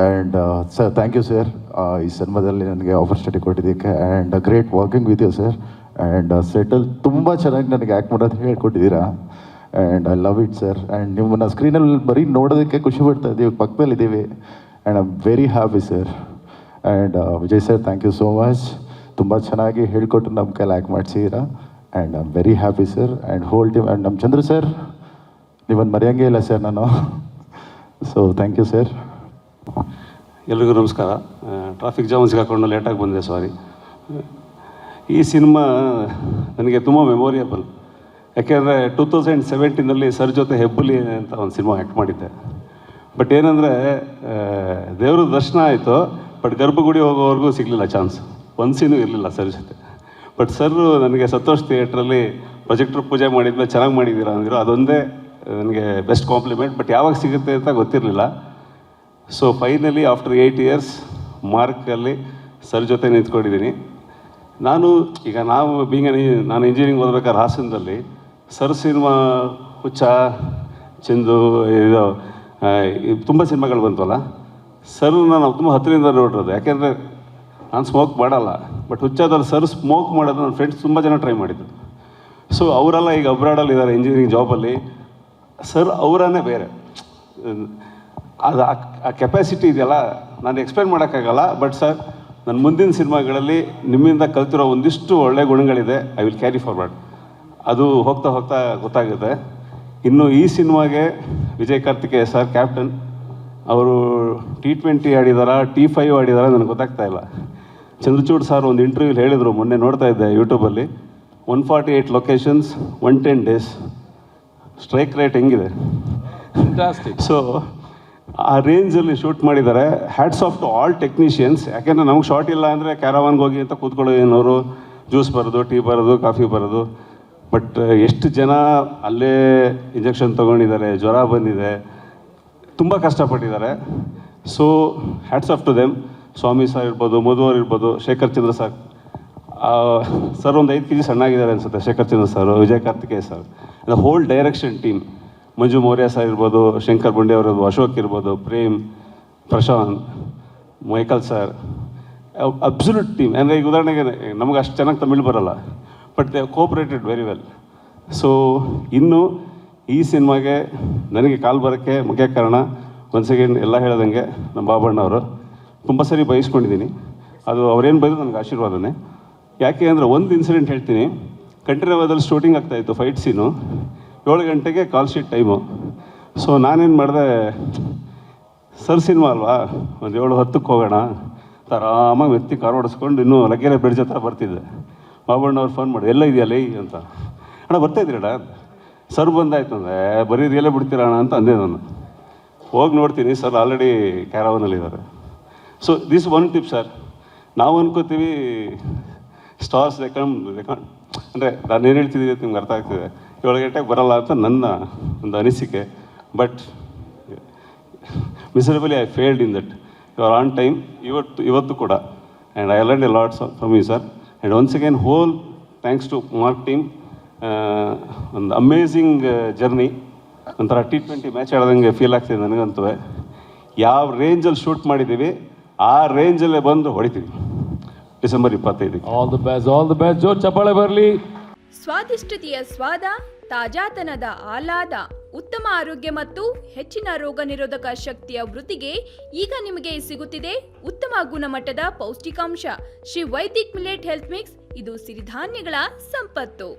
And sir thank you sir ಈ ಸಿನಿಮಾದಲ್ಲಿ ನನಗೆ ಆಪರ್ಚುನಿಟಿ ಕೊಟ್ಟಿದ್ದಕ್ಕೆ. And great working with you sir. And ಸೆಟಲ್ಲಿ ತುಂಬ ಚೆನ್ನಾಗಿ ನನಗೆ ಆ್ಯಕ್ಟ್ ಮಾಡೋದು ಹೇಳ್ಕೊಟ್ಟಿದ್ದೀರಾ. And I love it sir. And ನಿಮ್ಮನ್ನು ಸ್ಕ್ರೀನಲ್ಲಿ ಬರೀ ನೋಡೋದಕ್ಕೆ ಖುಷಿ ಪಡ್ತಾ ಇದ್ದೀವಿ, ಪಕ್ಕದಲ್ಲಿದ್ದೀವಿ. And I am very happy sir. And Vijay sir thank you so much. ತುಂಬ ಚೆನ್ನಾಗಿ ಹೇಳ್ಕೊಟ್ಟು ನಮ್ಮ ಕೈಲಿ ಆ್ಯಕ್ಟ್ ಮಾಡಿಸಿದ್ದೀರಾ. And I am very happy sir. And whole team and ನಮ್ಮ ಚಂದ್ರು ಸರ್, ನಿಮ್ಮನ್ನು ಮರೆಯೋಂಗೇ ಇಲ್ಲ ಸರ್ ನಾನು. So thank you sir. ಎಲ್ರಿಗೂ ನಮಸ್ಕಾರ. ಟ್ರಾಫಿಕ್ ಜಾಮ್ ಸಿಗಾಕೊಂಡು ಲೇಟಾಗಿ ಬಂದೆ, ಸಾರಿ. ಈ ಸಿನಿಮಾ ನನಗೆ ತುಂಬ ಮೆಮೊರಿಯಬಲ್. ಯಾಕೆಂದರೆ 2017 ಸರ್ ಜೊತೆ ಹೆಬ್ಬುಲಿ ಅಂತ ಒಂದು ಸಿನಿಮಾ ಆ್ಯಕ್ಟ್ ಮಾಡಿದ್ದೆ. ಬಟ್ ಏನಂದರೆ ದೇವ್ರ ದರ್ಶನ ಆಯಿತು, ಬಟ್ ಗರ್ಭಗುಡಿ ಹೋಗೋವರೆಗೂ ಸಿಗಲಿಲ್ಲ ಚಾನ್ಸ್. ಒಂದು ಸೀನು ಇರಲಿಲ್ಲ ಸರ್ ಜೊತೆ. ಬಟ್ ಸರ್ ನನಗೆ ಸಂತೋಷ್ ಥಿಯೇಟ್ರಲ್ಲಿ ಪ್ರೊಜೆಕ್ಟ್ರ್ ಪೂಜೆ ಮಾಡಿದ್ಮೇಲೆ ಚೆನ್ನಾಗಿ ಮಾಡಿದ್ದೀರಾ ಅಂದಿರೋ, ಅದೊಂದೇ ನನಗೆ ಬೆಸ್ಟ್ ಕಾಂಪ್ಲಿಮೆಂಟ್. ಬಟ್ ಯಾವಾಗ ಸಿಗುತ್ತೆ ಅಂತ ಗೊತ್ತಿರಲಿಲ್ಲ. ಸೊ ಫೈನಲಿ ಆಫ್ಟರ್ 8 years ಮಾರ್ಕಲ್ಲಿ ಸರ್ ಜೊತೆ ನಿಂತ್ಕೊಂಡಿದ್ದೀನಿ. ನಾನು ಇಂಜಿನಿಯರಿಂಗ್ ಓದ್ಬೇಕಾದ್ರೆ ಹಾಸನದಲ್ಲಿ ಸರ್ ಸಿನಿಮಾ ಹುಚ್ಚ, ಚಂದು, ಇದು ತುಂಬ ಸಿನಿಮಾಗಳು ಬಂತಲ್ಲ. ಸರ್ನ ನಾವು ತುಂಬ ಹತ್ತಿರದಿಂದ ನೋಡಿರೋದು. ಯಾಕೆಂದರೆ ನಾನು ಸ್ಮೋಕ್ ಮಾಡಲ್ಲ, ಬಟ್ ಹುಚ್ಚಾದಲ್ಲಿ ಸರ್ ಸ್ಮೋಕ್ ಮಾಡೋದು ನನ್ನ ಫ್ರೆಂಡ್ಸ್ ತುಂಬ ಜನ ಟ್ರೈ ಮಾಡಿದ್ರು. ಸೊ ಅವರೆಲ್ಲ ಈಗ ಅಬ್ರಾಡಲ್ಲಿ ಇದ್ದಾರೆ ಇಂಜಿನಿಯರಿಂಗ್ ಜಾಬಲ್ಲಿ. ಸರ್ ಅವರನ್ನೇ ಬೇರೆ. ಅದು ಆ ಕೆಪಾಸಿಟಿ ಇದೆಯಲ್ಲ, ನಾನು ಎಕ್ಸ್ಪ್ಲೇನ್ ಮಾಡೋಕ್ಕಾಗಲ್ಲ. ಬಟ್ ಸರ್, ನನ್ನ ಮುಂದಿನ ಸಿನಿಮಾಗಳಲ್ಲಿ ನಿಮ್ಮಿಂದ ಕಲ್ತಿರೋ ಒಂದಿಷ್ಟು ಒಳ್ಳೆಯ ಗುಣಗಳಿದೆ. I will carry forward. ಅದು ಹೋಗ್ತಾ ಹೋಗ್ತಾ ಗೊತ್ತಾಗುತ್ತೆ. ಇನ್ನು ಈ ಸಿನಿಮಾಗೆ ವಿಜಯ್ ಕಾರ್ತಿಕೇಯ ಸರ್ ಕ್ಯಾಪ್ಟನ್, ಅವರು T20 ಆಡಿದಾರ, T5 ಆಡಿದಾರ ನನಗೆ ಗೊತ್ತಾಗ್ತಾ ಇಲ್ಲ. ಚಂದ್ರಚೂಡ್ ಸರ್ ಒಂದು ಇಂಟರ್ವ್ಯೂಲಿ ಹೇಳಿದರು, ಮೊನ್ನೆ ನೋಡ್ತಾ ಇದ್ದೆ ಯೂಟ್ಯೂಬಲ್ಲಿ, 148 ಲೊಕೇಶನ್ಸ್, 110 days. ಸ್ಟ್ರೈಕ್ ರೇಟ್ ಹೆಂಗಿದೆ? ಸೊ ಆ ರೇಂಜಲ್ಲಿ ಶೂಟ್ ಮಾಡಿದ್ದಾರೆ. Hats off to all technicians. ಯಾಕೆಂದರೆ ನಮ್ಗೆ ಶಾರ್ಟ್ ಇಲ್ಲ ಅಂದರೆ ಕ್ಯಾರವಾನ್ಗೆ ಹೋಗಿ ಅಂತ ಕೂತ್ಕೊಳ್ಳೋದೇನವರು ಜ್ಯೂಸ್ ಬರೋದು, ಟೀ ಬರೋದು, ಕಾಫಿ ಬರೋದು. ಬಟ್ ಎಷ್ಟು ಜನ ಅಲ್ಲೇ ಇಂಜೆಕ್ಷನ್ ತೊಗೊಂಡಿದ್ದಾರೆ, ಜ್ವರ ಬಂದಿದೆ, ತುಂಬ ಕಷ್ಟಪಟ್ಟಿದ್ದಾರೆ. So hats off to them. Swamy sir ಇರ್ಬೋದು, ಮಧು ಅವ್ರು ಇರ್ಬೋದು, ಶೇಖರ್ ಚಂದ್ರ ಸರ್. ಸರ್ ಒಂದು 5 kg ಸಣ್ಣಾಗಿದ್ದಾರೆ ಅನಿಸುತ್ತೆ, Shekhar Chandra sir, Vijay Karthikeya sir, the whole direction team. Manju Maurya sir ಇರ್ಬೋದು, ಶಂಕರ್ ಬಂಡೆ ಅವರದು, ಅಶೋಕ್ ಇರ್ಬೋದು, Prem, Prashanth, Michael sir, absolute team. ಅಂದರೆ ಈಗ ಉದಾಹರಣೆಗೆ ನಮಗೆ ಅಷ್ಟು ಚೆನ್ನಾಗಿ ತಮಿಳು ಬರೋಲ್ಲ, but they cooperated very well. So ಇನ್ನು ಈ ಸಿನಿಮಾಗೆ ನನಗೆ ಕಾಲ್ ಬರೋಕ್ಕೆ ಮುಖ್ಯ ಕಾರಣ, ಒಂದು ಸೆಕೆಂಡ್ ಎಲ್ಲ ಹೇಳ್ದಂಗೆ, ನಮ್ಮ ಬಾಬಣ್ಣವರು. ತುಂಬ ಸರಿ ಬಯಸ್ಕೊಂಡಿದ್ದೀನಿ. ಅದು ಅವ್ರೇನು ಬೈದ್ರು ನನಗೆ ಆಶೀರ್ವಾದನೇ. ಯಾಕೆ ಅಂದರೆ ಒಂದು ಇನ್ಸಿಡೆಂಟ್ ಹೇಳ್ತೀನಿ. ಕಂಠೀರವದಲ್ಲಿ ಶೂಟಿಂಗ್ ಆಗ್ತಾಯಿತ್ತು, ಫೈಟ್ ಸೀನು. 7 ಗಂಟೆಗೆ ಕಾಲ್ ಶೀಟ್ ಟೈಮು. ಸೊ ನಾನೇನು ಮಾಡಿದೆ, ಸರ್ ಸಿನಿಮಾ ಅಲ್ವಾ, ಒಂದು 7:10 ಹೋಗೋಣ ಆರಾಮಾಗಿ ವ್ಯಕ್ತಿ ಕಾರ್ ಓಡಿಸ್ಕೊಂಡು ಇನ್ನೂ ಲಗ್ಗೆರೆ ಬ್ರಿಡ್ಜ್ ಹತ್ರ ಬರ್ತಿದ್ದೆ. ಬಾಬಣ್ಣವ್ರು ಫೋನ್ ಮಾಡಿ, ಎಲ್ಲ ಇದೆಯಲ್ಲ ಅಂತ. ಅಣ್ಣ ಬರ್ತಾಯಿದ್ದೀರಣ್ಣ. ಸರ್ ಬಂದಾಯ್ತು ಅಂದರೆ ಬರೀ ರಿಯಲೇ ಬಿಡ್ತೀರಣ್ಣ ಅಂತ ಅಂದೆ ನಾನು. ಹೋಗಿ ನೋಡ್ತೀನಿ, ಸರ್ ಆಲ್ರೆಡಿ ಕ್ಯಾರವನಲ್ಲಿದ್ದಾರೆ. So this one tip sir. ನಾವು ಅನ್ಕೋತೀವಿ ಸ್ಟಾರ್ಸ್ ರೆಕಾರ್ಡ್ ಅಂದರೆ ನಾನು ಏನು ಹೇಳ್ತಿದ್ದೀವಿ ಅಂತ ನಿಮ್ಗೆ ಅರ್ಥ ಆಗ್ತಿದೆ. 7 ಗಂಟೆಗೆ ಬರಲ್ಲ ಅಂತ ನನ್ನ ಒಂದು ಅನಿಸಿಕೆ. But miserably I failed in that. You are on time ಇವತ್ತು ಕೂಡ. And I learned a lots from you sir. And once again whole thanks to Mark team. ಒಂದು ಅಮೇಝಿಂಗ್ ಜರ್ನಿ. ಒಂಥರ T20 ಮ್ಯಾಚ್ ಆಡ್ದಂಗೆ ಫೀಲ್ ಆಗ್ತಿದೆ ನನಗಂತೂ. ಯಾವ ರೇಂಜಲ್ಲಿ shoot ಮಾಡಿದ್ದೀವಿ ಆ ರೇಂಜಲ್ಲೇ ಬಂದು ಹೊಡಿತೀವಿ ಡಿಸೆಂಬರ್ 25. All the best. ಜೋರ್ ಚಪ್ಪಾಳೆ ಬರಲಿ. ಸ್ವಾದಿಷ್ಟತೆಯ ಸ್ವಾದ, ತಾಜಾತನದ ಆಹ್ಲಾದ, ಉತ್ತಮ ಆರೋಗ್ಯ ಮತ್ತು ಹೆಚ್ಚಿನ ರೋಗ ನಿರೋಧಕ ಶಕ್ತಿಯ ವೃದ್ಧಿಗೆ ಈಗ ನಿಮಗೆ ಸಿಗುತ್ತಿದೆ ಉತ್ತಮ ಗುಣಮಟ್ಟದ ಪೌಷ್ಟಿಕಾಂಶ. Shri Vaidik millet health mix. ಇದು ಸಿರಿಧಾನ್ಯಗಳ ಸಂಪತ್ತು.